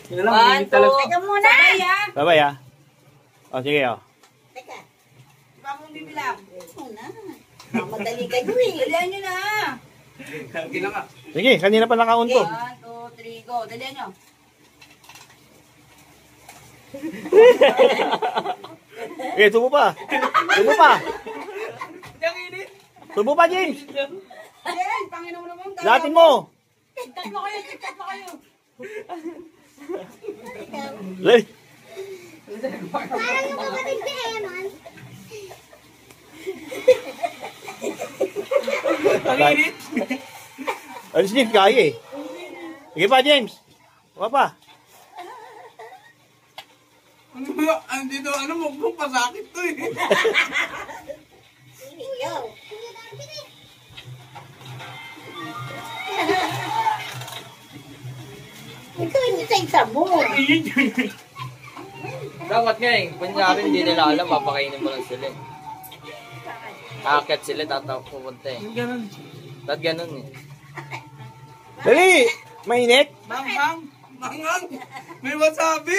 Yun lang, hindi talaga. Teka muna. Babay ah. O, sige o. Teka. Iba mong bibilang. Muna. Madali kayo eh. Dalihan nyo na. Kagi na nga. Sige, kanina pa nakaunto. 1, 2, 3, go. Dalihan nyo. Eh, tubo pa. Tubo pa. Yang init. Tubo pa, James. Ayan, Panginoon mo naman. Latin mo. Tatlo kayo, tatlo kayo. Lay. Parang yung kapatid ni Eman. Ang init. Ano si James, kaya eh. Sige pa, James. Wala pa. Andito, ano mo, pasakit to eh. Ikaw. Ikaw hindi sa isa mo. Dapat nga eh, kunyari hindi nila alam, papakainin mo lang sila eh. Aakyat sila, pupunta eh. Ganun. Dapat ganun eh. Dali. Mainit. Bang, bang. Bang, bang. May wasabi.